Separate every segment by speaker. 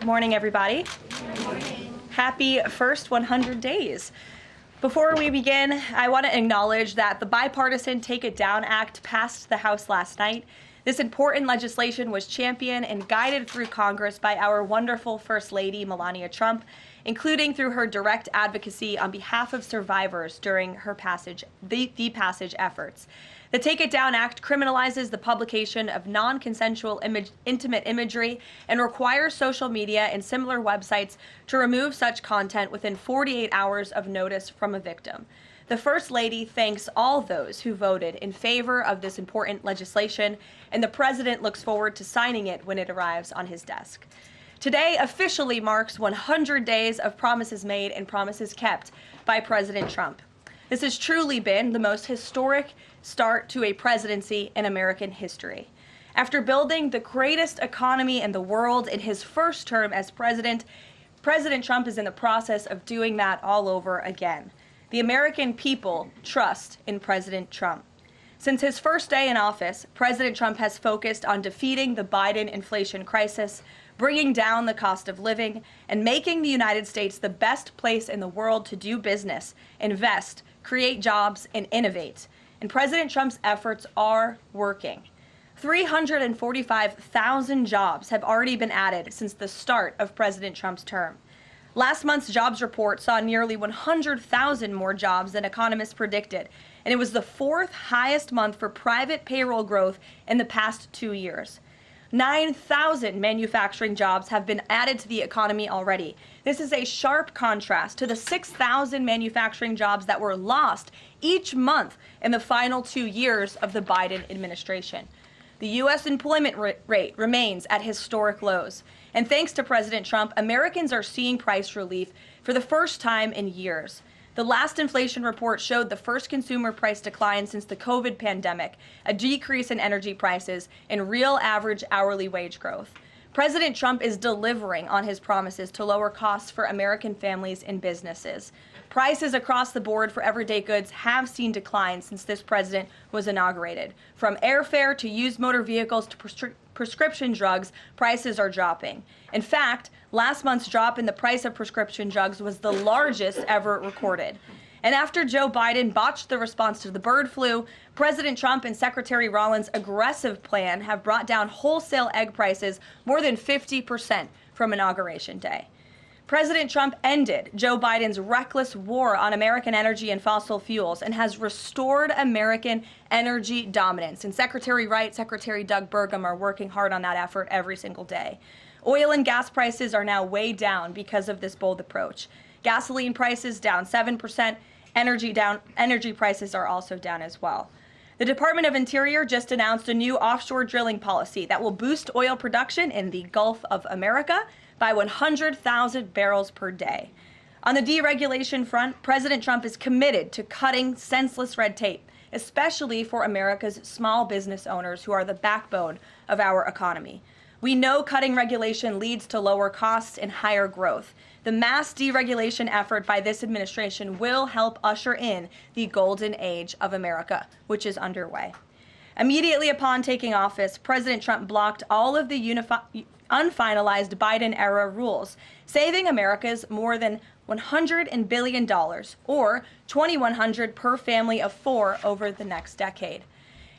Speaker 1: morning, everybody.
Speaker 2: Good morning.
Speaker 1: Happy first 100 days. Before we begin, I want to acknowledge that the bipartisan Take It Down Act passed the House last night. This important legislation was championed and guided through Congress by our wonderful First Lady, Melania Trump, including through her direct advocacy on behalf of survivors during her passage efforts. The Take It Down Act criminalizes the publication of non-consensual intimate imagery and requires social media and similar websites to remove such content within 48 hours of notice from a victim. The First Lady thanks all those who voted in favor of this important legislation, and the President looks forward to signing it when it arrives on his desk. Today officially marks 100 days of promises made and promises kept by President Trump. This has truly been the most historic start to a presidency in American history. After building the greatest economy in the world in his first term as president, President Trump is in the process of doing that all over again. The American people trust in President Trump. Since his first day in office, President Trump has focused on defeating the Biden inflation crisis, bringing down the cost of living, and making the United States the best place in the world to do business, invest, create jobs, and innovate. And President Trump's efforts are working. 345,000 jobs have already been added since the start of President Trump's term. Last month's jobs report saw nearly 100,000 more jobs than economists predicted, and it was the fourth highest month for private payroll growth in the past 2 years. 9,000 manufacturing jobs have been added to the economy already. This is a sharp contrast to the 6,000 manufacturing jobs that were lost each month in the final 2 years of the Biden administration. The U.S. employment rate remains at historic lows. And thanks to President Trump, Americans are seeing price relief for the first time in years. The last inflation report showed the first consumer price decline since the COVID pandemic, a decrease in energy prices, and real average hourly wage growth. President Trump is delivering on his promises to lower costs for American families and businesses. Prices across the board for everyday goods have seen declines since this president was inaugurated. From airfare to used motor vehicles to prescription drugs, prices are dropping. In fact, last month's drop in the price of prescription drugs was the largest ever recorded. And after Joe Biden botched the response to the bird flu, President Trump and Secretary Rollins' aggressive plan have brought down wholesale egg prices more than 50% from Inauguration Day. President Trump ended Joe Biden's reckless war on American energy and fossil fuels and has restored American energy dominance. And Secretary Wright, Secretary Doug Burgum are working hard on that effort every single day. Oil and gas prices are now way down because of this bold approach. Gasoline prices down 7%. Energy prices are also down as well. The Department of Interior just announced a new offshore drilling policy that will boost oil production in the Gulf of America by 100,000 barrels per day. On the deregulation front, President Trump is committed to cutting senseless red tape, especially for America's small business owners who are the backbone of our economy. We know cutting regulation leads to lower costs and higher growth. The mass deregulation effort by this administration will help usher in the golden age of America, which is underway. Immediately upon taking office, President Trump blocked all of the unfinalized Biden-era rules, saving America's more than $100 billion, or $2,100 per family of four over the next decade.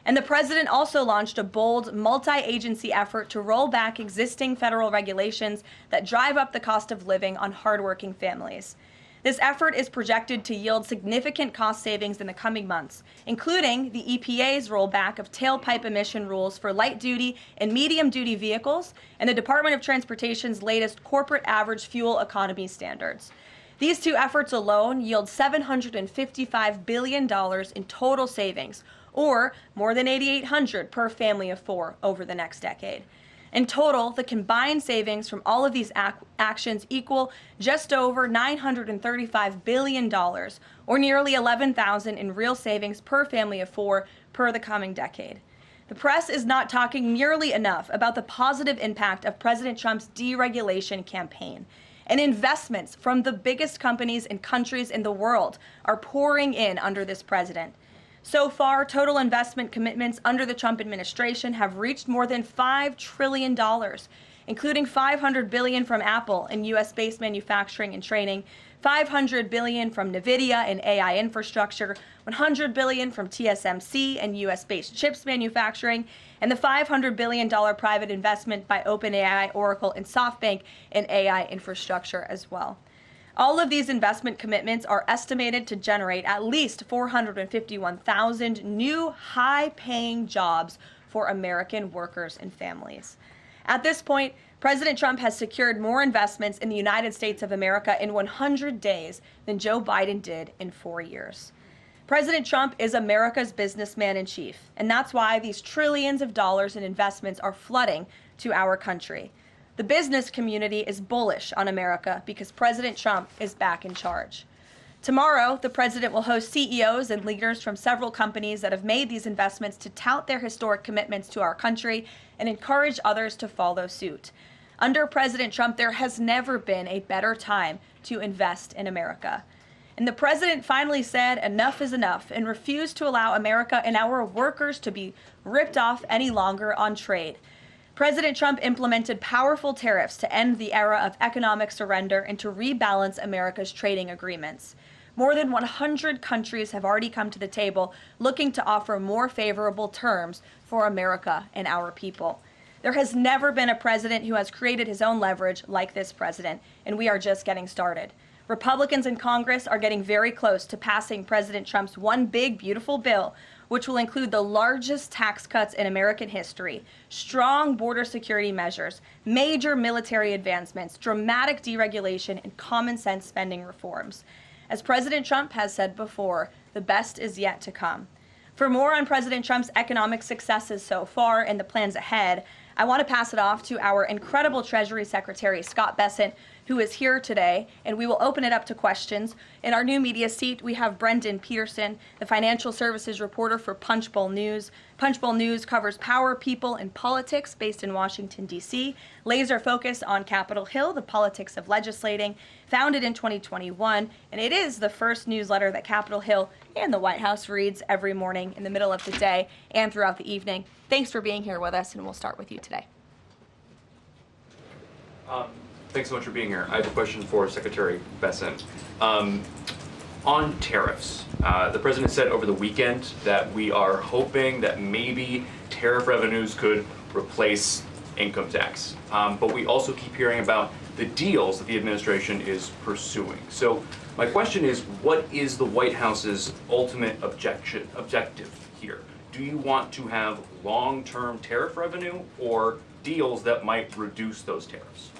Speaker 1: And the president also launched a bold multi-agency effort to roll back existing federal regulations that drive up the cost of living on hardworking families. This effort is projected to yield significant cost savings in the coming months, including the EPA's rollback of tailpipe emission rules for light-duty and medium-duty vehicles and the Department of Transportation's latest corporate average fuel economy standards. These two efforts alone yield $755 billion in total savings, or more than $8,800 per family of four over the next decade. In total, the combined savings from all of these actions equal just over $935 billion, or nearly $11,000 in real savings per family of four per the coming decade. The press is not talking nearly enough about the positive impact of President Trump's deregulation campaign. And investments from the biggest companies and countries in the world are pouring in under this president. So far, total investment commitments under the Trump administration have reached more than $5 trillion. including $500 billion from Apple in U.S.-based manufacturing and training, $500 billion from NVIDIA and AI infrastructure, $100 billion from TSMC and U.S.-based chips manufacturing, and the $500 billion private investment by OpenAI, Oracle, and SoftBank in AI infrastructure as well. All of these investment commitments are estimated to generate at least 451,000 new high-paying jobs for American workers and families. At this point, President Trump has secured more investments in the United States of America in 100 days than Joe Biden did in 4 years. President Trump is America's businessman in chief, and that's why these trillions of dollars in investments are flooding to our country. The business community is bullish on America because President Trump is back in charge. Tomorrow, the president will host CEOs and leaders from several companies that have made these investments to tout their historic commitments to our country and encourage others to follow suit. Under President Trump, there has never been a better time to invest in America. And the president finally said enough is enough and refused to allow America and our workers to be ripped off any longer on trade. President Trump implemented powerful tariffs to end the era of economic surrender and to rebalance America's trading agreements. More than 100 countries have already come to the table looking to offer more favorable terms for America and our people. There has never been a president who has created his own leverage like this president, and we are just getting started. Republicans in Congress are getting very close to passing President Trump's one big, beautiful bill, which will include the largest tax cuts in American history, strong border security measures, major military advancements, dramatic deregulation, and common sense spending reforms. As President Trump has said before, the best is yet to come. For more on President Trump's economic successes so far and the plans ahead, I want to pass it off to our incredible Treasury Secretary, Scott Bessent, who is here today, and we will open it up to questions. In our new media seat, we have Brendan Peterson, the financial services reporter for Punchbowl News. Punchbowl News covers power, people, and politics based in Washington, D.C., laser focus on Capitol Hill, the politics of legislating, founded in 2021, and it is the first newsletter that Capitol Hill and the White House reads every morning in the middle of the day and throughout the evening. Thanks for being here with us, and we'll start with you today.
Speaker 2: Thanks so much for being here. I have a question for Secretary Bessent. On tariffs, the president said over the weekend that we are hoping that maybe tariff revenues could replace income tax. But we also keep hearing about the deals that the administration is pursuing. So my question is, what is the White House's ultimate objective here? Do you want to have long-term tariff revenue or deals that might reduce those tariffs?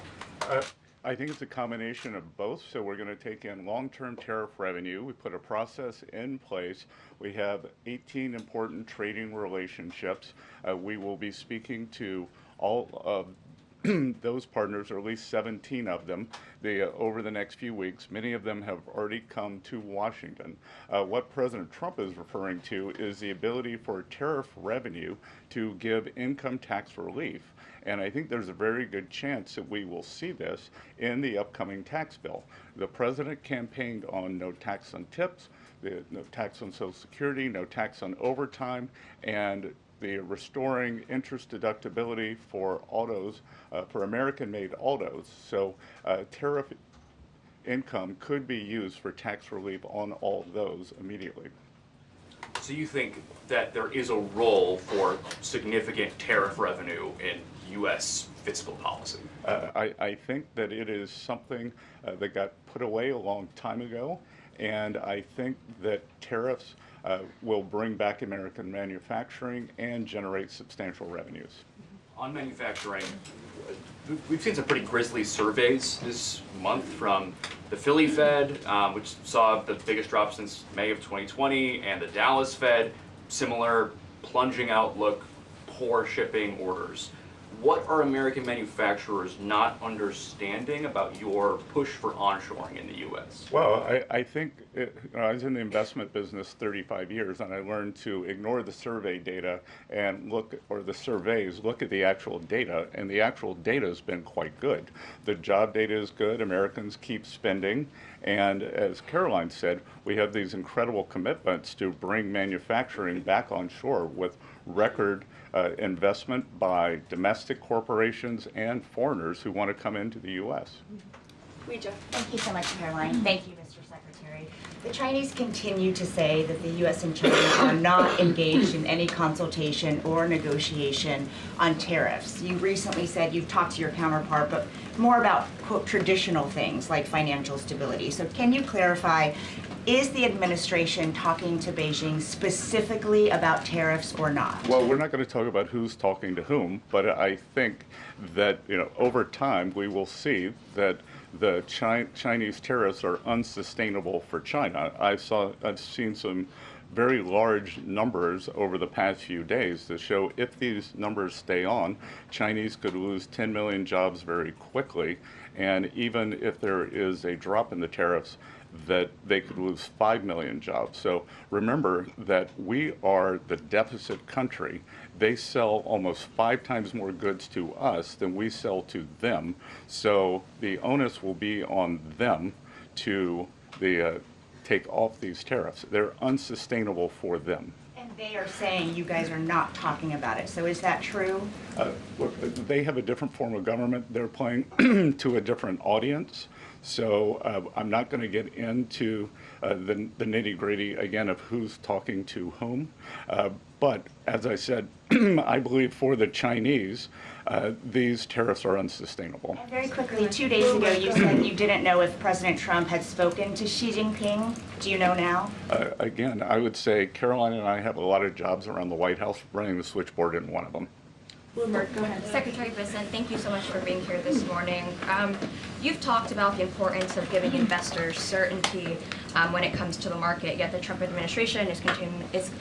Speaker 3: I think it's a combination of both. So we're going to take in long-term tariff revenue. We put a process in place. We have 18 important trading relationships. We will be speaking to all of those partners, or at least 17 of them, over the next few weeks. Many of them have already come to Washington. What President Trump is referring to is the ability for tariff revenue to give income tax relief. And I think there's a very good chance that we will see this in the upcoming tax bill. The president campaigned on no tax on tips, no tax on Social Security, no tax on overtime, and the restoring interest deductibility for autos, for American-made autos. So tariff income could be used for tax relief on all of those immediately.
Speaker 2: So you think that there is a role for significant tariff revenue in U.S. fiscal policy?
Speaker 3: I think that it is something that got put away a long time ago, and I think that tariffs will bring back American manufacturing and generate substantial revenues.
Speaker 2: On manufacturing, we've seen some pretty grisly surveys this month from the Philly Fed, which saw the biggest drop since May of 2020, and the Dallas Fed, similar plunging outlook, poor shipping orders. What are American manufacturers not understanding about your push for onshoring in the U.S.?
Speaker 3: Well, I think I was in the investment business 35 years, and I learned to ignore the survey data and look at the actual data, and the actual data has been quite good. The job data is good. Americans keep spending, and as Karoline said, we have these incredible commitments to bring manufacturing back on shore with record investment by domestic corporations and foreigners who want to come into the U.S.
Speaker 4: Thank you so much, Karoline. Thank you, Mr. Secretary. The Chinese continue to say that the U.S. and China are not engaged in any consultation or negotiation on tariffs. You recently said you've talked to your counterpart, but more about, quote, traditional things like financial stability. So can you clarify, is the administration talking to Beijing specifically about tariffs or not?
Speaker 3: Well, we're not going to talk about who's talking to whom, but I think that, over time we will see that the Chinese tariffs are unsustainable for China. I've seen some very large numbers over the past few days that show if these numbers stay on, Chinese could lose 10 million jobs very quickly, and even if there is a drop in the tariffs, that they could lose 5 million jobs. So remember that we are the deficit country. They sell almost 5 times more goods to us than we sell to them. So the onus will be on them to take off these tariffs. They're unsustainable for them.
Speaker 4: And they are saying you guys are not talking about it. So is that true?
Speaker 3: Look, they have a different form of government. They're playing to a different audience. So I'm not going to get into the nitty-gritty again of who's talking to whom. But as I said, I believe for the Chinese, these tariffs are unsustainable.
Speaker 4: And very quickly, 2 days ago, you said you didn't know if President Trump had spoken to Xi Jinping. Do you know now?
Speaker 3: Again, I would say Karoline and I have a lot of jobs around the White House. Running the switchboard isn't one of them.
Speaker 5: Bloomberg, go ahead. Secretary Bessent, thank you so much for being here this morning. You've talked about the importance of giving investors certainty when it comes to the market, yet the Trump administration is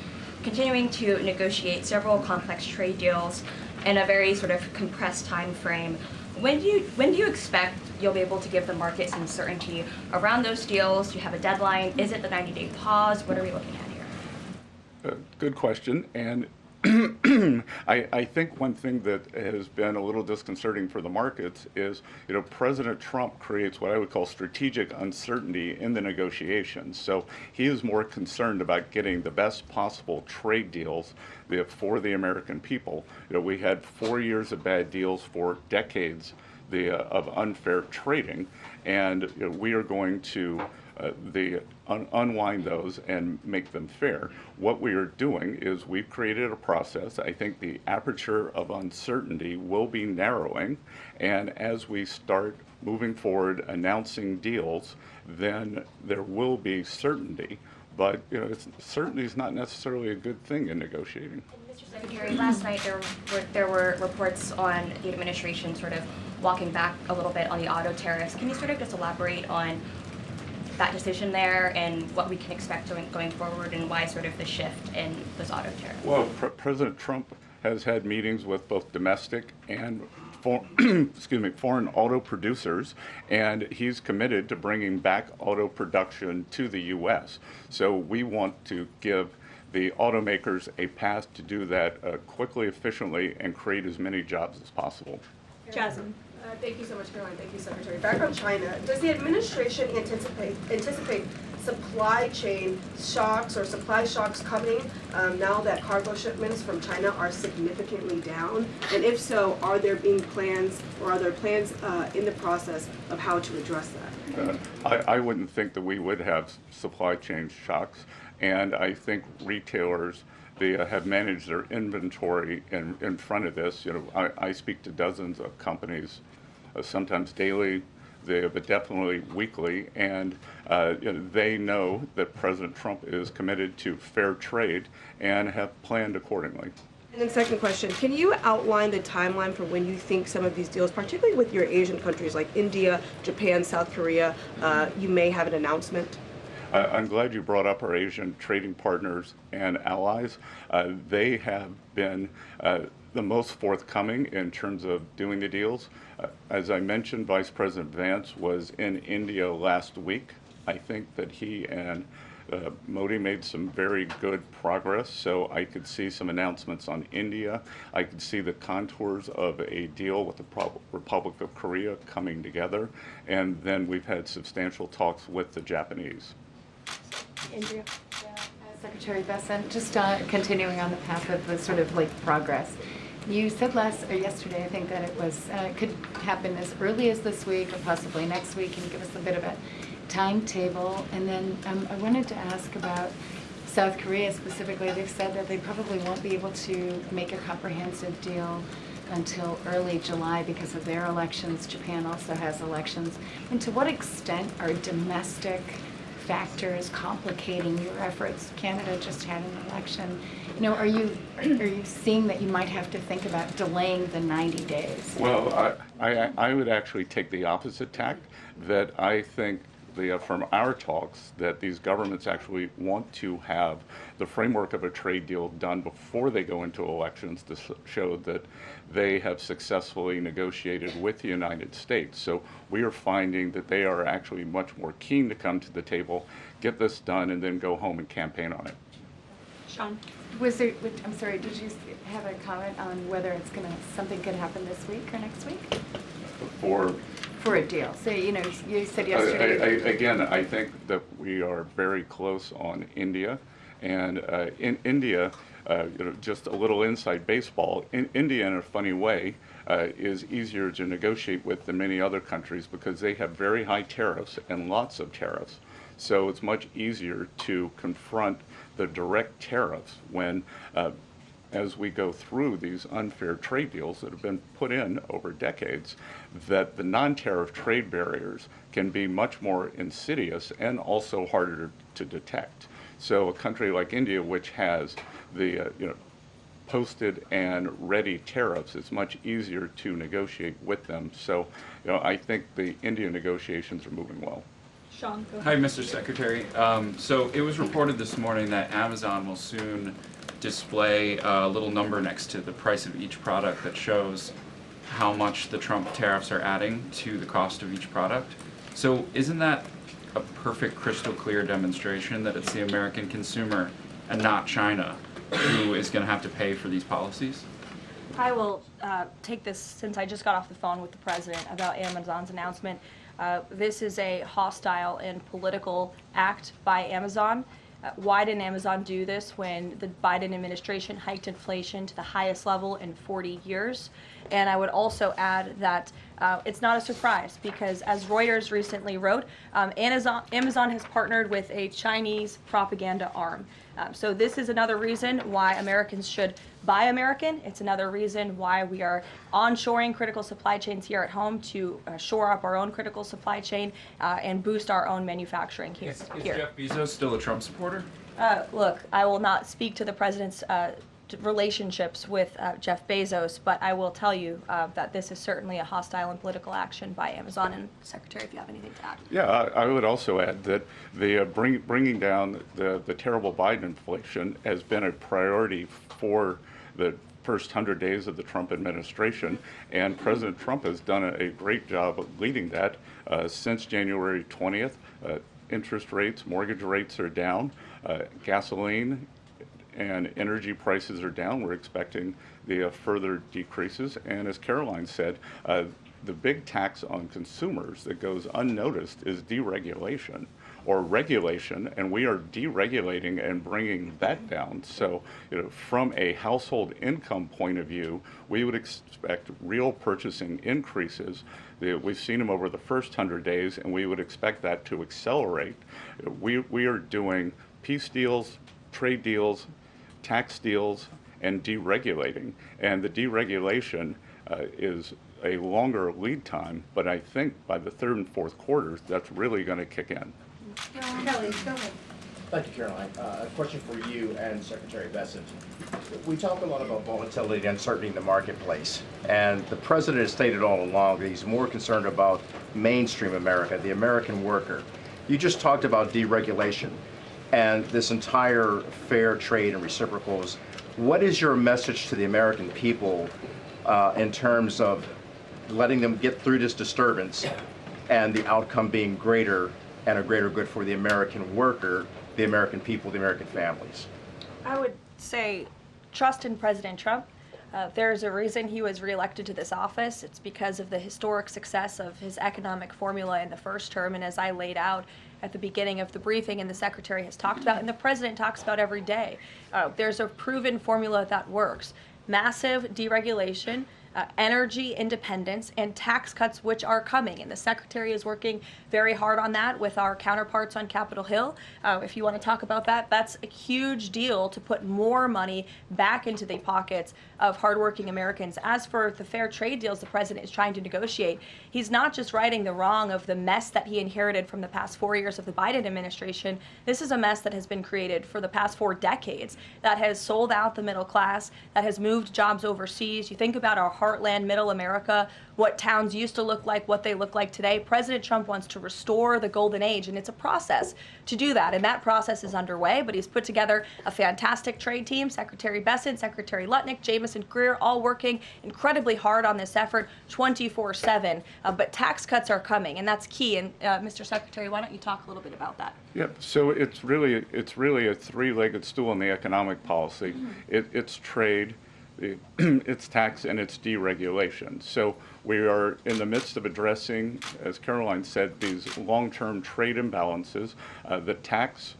Speaker 5: continuing to negotiate several complex trade deals in a very sort of compressed time frame. When do you expect you'll be able to give the market some certainty around those deals? Do you have a deadline? Is it the 90-day pause? What are we looking at here?
Speaker 3: Good question. And I think one thing that has been a little disconcerting for the markets is, President Trump creates what I would call strategic uncertainty in the negotiations. So he is more concerned about getting the best possible trade deals for the American people. We had 4 years of bad deals for decades of unfair trading, and we are going to unwind those and make them fair. What we are doing is we've created a process. I think the aperture of uncertainty will be narrowing, and as we start moving forward announcing deals, then there will be certainty. But certainty is not necessarily a good thing in negotiating.
Speaker 5: Mr. Secretary, last night there were reports on the administration sort of walking back a little bit on the auto tariffs. Can you sort of just elaborate on that decision there and what we can expect going forward, and why sort of the shift in those auto tariffs?
Speaker 3: Well, President Trump has had meetings with both domestic and foreign auto producers, and he's committed to bringing back auto production to the U.S. So we want to give the automakers a path to do that quickly, efficiently, and create as many jobs as possible.
Speaker 1: Jasmine.
Speaker 6: Thank you so much, Caroline. Thank you, Secretary. Back on China, does the administration anticipate supply chain shocks or supply shocks coming now that cargo shipments from China are significantly down? And if so, are there plans in the process of how to address that?
Speaker 3: I wouldn't think that we would have supply chain shocks, and I think retailers have managed their inventory in front of this. I speak to dozens of companies, sometimes daily, but definitely weekly, and they know that President Trump is committed to fair trade and have planned accordingly.
Speaker 6: And then second question, can you outline the timeline for when you think some of these deals, particularly with your Asian countries like India, Japan, South Korea, you may have an announcement?
Speaker 3: I'm glad you brought up our Asian trading partners and allies. They have been the most forthcoming in terms of doing the deals. As I mentioned, Vice President Vance was in India last week. I think that he and Modi made some very good progress, so I could see some announcements on India. I could see the contours of a deal with the Republic of Korea coming together, and then we've had substantial talks with the Japanese.
Speaker 6: Andrea?
Speaker 7: Secretary Bessent, just continuing on the path of the sort of like progress. You said yesterday, I think, that it was could happen as early as this week or possibly next week. Can you give us a bit of a timetable? And then I wanted to ask about South Korea specifically. They've said that they probably won't be able to make a comprehensive deal until early July because of their elections. Japan also has elections. And to what extent are domestic factors complicating your efforts? Canada just had an election. You know, are you seeing that you might have to think about delaying the 90 days?
Speaker 3: Well, I would actually take the opposite tack, that I think from our talks that these governments actually want to have the framework of a trade deal done before they go into elections to show that they have successfully negotiated with the United States. So we are finding that they are actually much more keen to come to the table, get this done, and then go home and campaign on it.
Speaker 1: Sean?
Speaker 7: I'm sorry, did you have a comment on whether something could happen this week or next week? For a deal. So, you said yesterday.
Speaker 3: Again, I think that we are very close on India. And in India, just a little inside baseball, India, in a funny way, is easier to negotiate with than many other countries because they have very high tariffs and lots of tariffs. So it's much easier to confront the direct tariffs when as we go through these unfair trade deals that have been put in over decades, that the non-tariff trade barriers can be much more insidious and also harder to detect. So a country like India, which has the posted and ready tariffs, it's much easier to negotiate with them. So I think the India negotiations are moving well.
Speaker 1: Sean, go
Speaker 8: Hi,
Speaker 1: ahead.
Speaker 8: Mr. Secretary. So it was reported this morning that Amazon will soon display a little number next to the price of each product that shows how much the Trump tariffs are adding to the cost of each product. So isn't that a perfect crystal clear demonstration that it's the American consumer and not China who is going to have to pay for these policies?
Speaker 1: I will take this since I just got off the phone with the president about Amazon's announcement. This is a hostile and political act by Amazon. Why didn't Amazon do this when the Biden administration hiked inflation to the highest level in 40 years? And I would also add that it's not a surprise because, as Reuters recently wrote, Amazon has partnered with a Chinese propaganda arm. So this is another reason why Americans should buy American. It's another reason why we are onshoring critical supply chains here at home to shore up our own critical supply chain and boost our own manufacturing here.
Speaker 8: Is Jeff Bezos still a Trump supporter?
Speaker 1: Look, I will not speak to the president's relationships with Jeff Bezos, but I will tell you that this is certainly a hostile and political action by Amazon. And Secretary, if you have anything to add.
Speaker 3: Yeah, I would also add that the bringing down the terrible Biden inflation has been a priority for the first 100 days of the Trump administration, and President Trump has done a great job of leading that since January 20th. Interest rates, mortgage rates are down, gasoline and energy prices are down. We're expecting the further decreases. And as Karoline said, the big tax on consumers that goes unnoticed is deregulation or regulation, and we are deregulating and bringing that down. So, from a household income point of view, we would expect real purchasing increases. We've seen them over the first 100 days, and we would expect that to accelerate. We are doing peace deals, trade deals, tax deals, and deregulating. And the deregulation is a longer lead time, but I think by the third and fourth quarters, that's really going to kick in.
Speaker 6: Kelly, go ahead.
Speaker 9: Thank you, Caroline. A question for you and Secretary Bessent. We talk a lot about volatility and uncertainty in the marketplace, and the president has stated all along that he's more concerned about mainstream America, the American worker. You just talked about deregulation and this entire fair trade and reciprocals. What is your message to the American people in terms of letting them get through this disturbance and the outcome being greater and a greater good for the American worker, the American people, the American families?
Speaker 1: I would say trust in President Trump. There's a reason he was reelected to this office. It's because of the historic success of his economic formula in the first term, and as I laid out at the beginning of the briefing and the Secretary has talked about and the President talks about every day, there's a proven formula that works. Massive deregulation, energy independence, and tax cuts, which are coming. And the Secretary is working very hard on that with our counterparts on Capitol Hill. If you want to talk about that, that's a huge deal to put more money back into the pockets of hardworking Americans. As for the fair trade deals the President is trying to negotiate, he's not just righting the wrong of the mess that he inherited from the past 4 years of the Biden administration. This is a mess that has been created for the past 4 decades that has sold out the middle class, that has moved jobs overseas. You think about our heartland, middle America, what towns used to look like, what they look like today. President Trump wants to restore the golden age, and it's a process to do that. And that process is underway, but he's put together a fantastic trade team. Secretary Bessent, Secretary Lutnick, Jamieson Greer, all working incredibly hard on this effort 24/7. But tax cuts are coming, and that's key. And Mr. Secretary, why don't you talk a little bit about that?
Speaker 3: Yeah, so it's really a three-legged stool in the economic policy. It's trade, it's tax, and it's deregulation. So we are in the midst of addressing, as Karoline said, these long-term trade imbalances. The tax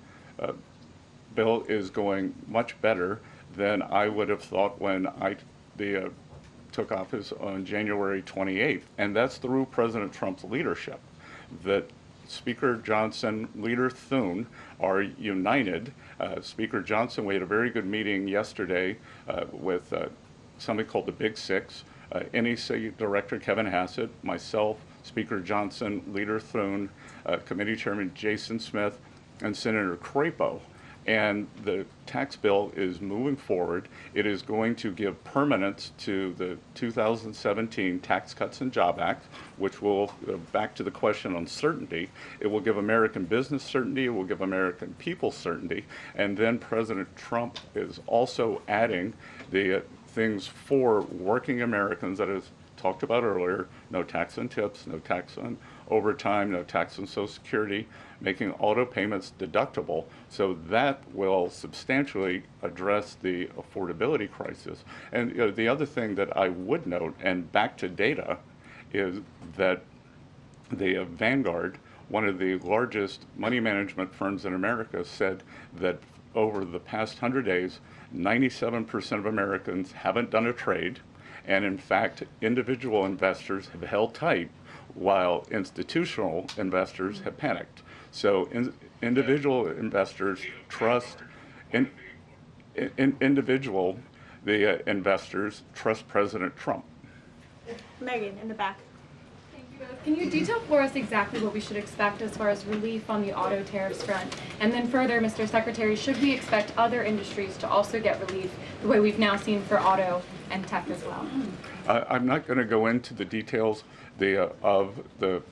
Speaker 3: bill is going much better than I would have thought when I took office on January 28th, and that's through President Trump's leadership. That Speaker Johnson, Leader Thune are united. Speaker Johnson, we had a very good meeting yesterday with somebody called the Big Six, NEC Director Kevin Hassett, myself, Speaker Johnson, Leader Thune, Committee Chairman Jason Smith, and Senator Crapo. And the tax bill is moving forward. It is going to give permanence to the 2017 Tax Cuts and Job Act, which will, back to the question on certainty, it will give American business certainty, it will give American people certainty, and then President Trump is also adding the things for working Americans that is talked about earlier: no tax on tips, no tax on overtime, no tax on Social Security, making auto payments deductible. So that will substantially address the affordability crisis. And the other thing that I would note, and back to data, is that the Vanguard, one of the largest money management firms in America, said that over the past 100 days, 97% of Americans haven't done a trade. And in fact, individual investors have held tight while institutional investors have panicked. So individual investors trust, individual investors trust President Trump.
Speaker 1: Megan, in the back.
Speaker 10: Thank you both. Can you detail for us exactly what we should expect as far as relief on the auto tariffs front? And then further, Mr. Secretary, should we expect other industries to also get relief the way we've now seen for auto and tech as well?
Speaker 3: I'm not going to go into the details of the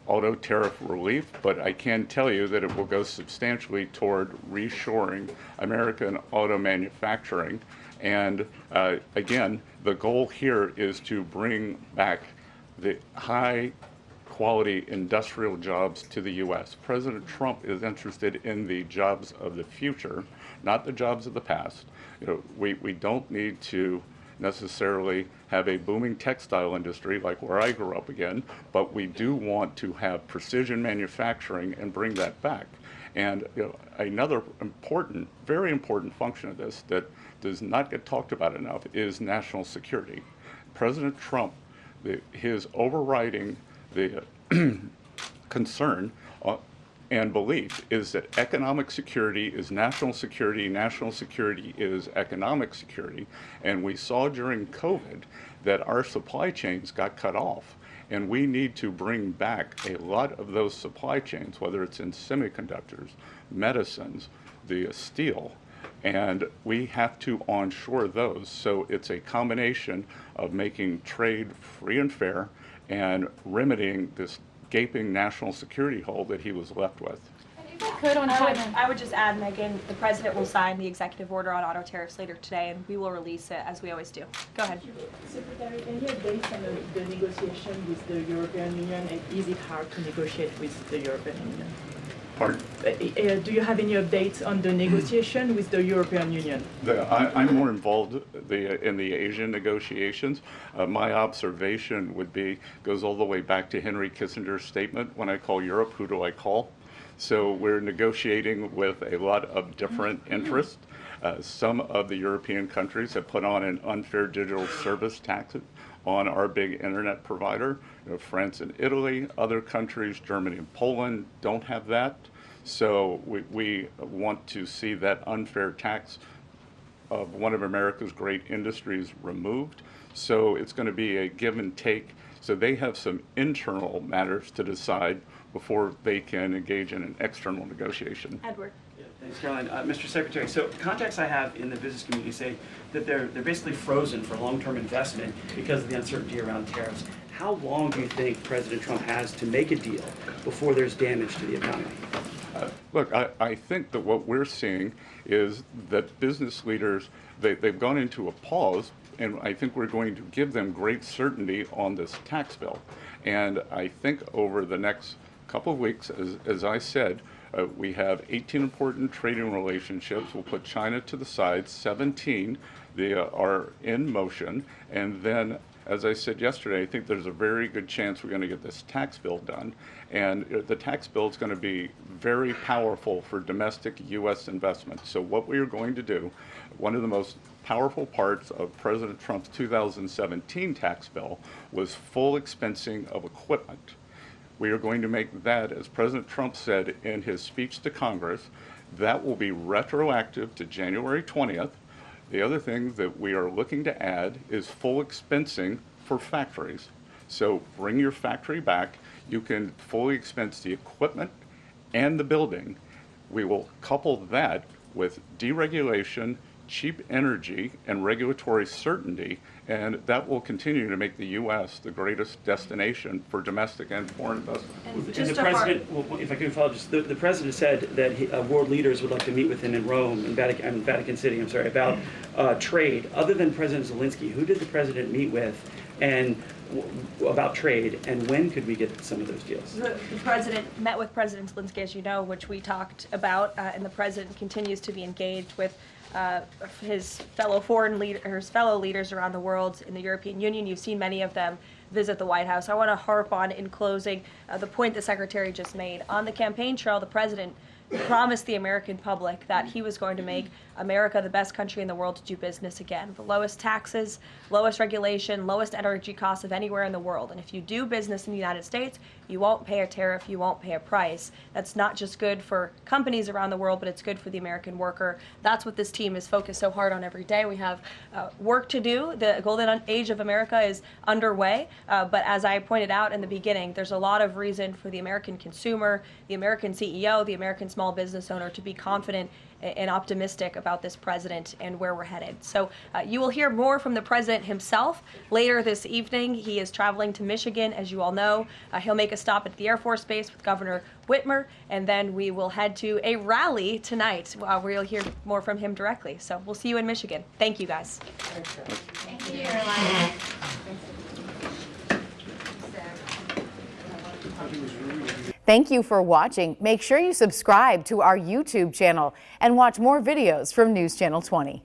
Speaker 3: auto tariff relief, but I can tell you that it will go substantially toward reshoring American auto manufacturing. And again, the goal here is to bring back the high quality industrial jobs to the U.S. President Trump is interested in the jobs of the future, not the jobs of the past. We don't need to necessarily have a booming textile industry like where I grew up again, but we do want to have precision manufacturing and bring that back. And another important, very important function of this that does not get talked about enough is national security. President Trump, his overriding concern and belief is that economic security is national security is economic security. And we saw during COVID that our supply chains got cut off. And we need to bring back a lot of those supply chains, whether it's in semiconductors, medicines, the steel, and we have to onshore those. So it's a combination of making trade free and fair and remedying this gaping national security hole that he was left with.
Speaker 10: If I could on China.
Speaker 1: I would just add, Megan, the President will sign the executive order on auto tariffs later today, and we will release it as we always do. Go ahead.
Speaker 11: Secretary, can you update on the negotiation with the European Union, and is it hard to negotiate with the European Union?
Speaker 3: Pardon?
Speaker 11: Do you have any updates on the negotiation with the European Union?
Speaker 3: I'm more involved in the Asian negotiations. My observation would be, goes all the way back to Henry Kissinger's statement, when I call Europe, who do I call? So we're negotiating with a lot of different interests. Some of the European countries have put on an unfair digital service tax on our big internet provider. France and Italy, other countries, Germany and Poland, don't have that. So we want to see that unfair tax of one of America's great industries removed. So it's going to be a give and take. So they have some internal matters to decide before they can engage in an external negotiation.
Speaker 1: Edward.
Speaker 12: Thanks, Caroline. Mr. Secretary, so contacts I have in the business community say that they're basically frozen for long-term investment because of the uncertainty around tariffs. How long do you think President Trump has to make a deal before there's damage to the economy?
Speaker 3: Look, I think that what we're seeing is that business leaders, they've gone into a pause, and I think we're going to give them great certainty on this tax bill. And I think over the next couple of weeks, as I said, we have 18 important trading relationships. We'll put China to the side. 17 they are in motion. And then, as I said yesterday, I think there's a very good chance we're going to get this tax bill done. And the tax bill is going to be very powerful for domestic U.S. investment. So what we are going to do, one of the most powerful parts of President Trump's 2017 tax bill was full expensing of equipment. We are going to make that, as President Trump said in his speech to Congress, that will be retroactive to January 20th. The other thing that we are looking to add is full expensing for factories. So bring your factory back. You can fully expense the equipment and the building. We will couple that with deregulation, cheap energy, and regulatory certainty, and that will continue to make the U.S. the greatest destination for domestic and foreign investment.
Speaker 12: And the president, well, if I can follow, just the president said that world leaders would like to meet with him in Rome, in Vatican City, about trade. Other than President Zelensky, who did the president meet with, and about trade, and when could we get some of those deals?
Speaker 1: The president met with President Zelensky, as you know, which we talked about, and the president continues to be engaged with his fellow fellow leaders around the world in the European Union. You've seen many of them visit the White House. I want to harp on, in closing, the point the Secretary just made. On the campaign trail, the president promised the American public that he was going to make America the best country in the world to do business again. The lowest taxes, lowest regulation, lowest energy costs of anywhere in the world. And if you do business in the United States, you won't pay a tariff, you won't pay a price. That's not just good for companies around the world, but it's good for the American worker. That's what this team is focused so hard on every day. We have work to do. The golden age of America is underway. But as I pointed out in the beginning, there's a lot of reason for the American consumer, the American CEO, the American small business owner to be confident and optimistic about this president and where we're headed. So you will hear more from the president himself later this evening. He is traveling to Michigan, as you all know. He'll make a stop at the Air Force Base with Governor Whitmer, and then we will head to a rally tonight where you'll hear more from him directly. So we'll see you in Michigan. Thank you, guys.
Speaker 5: Thank you, Caroline.
Speaker 13: Thank you for watching. Make sure you subscribe to our YouTube channel and watch more videos from News Channel 20.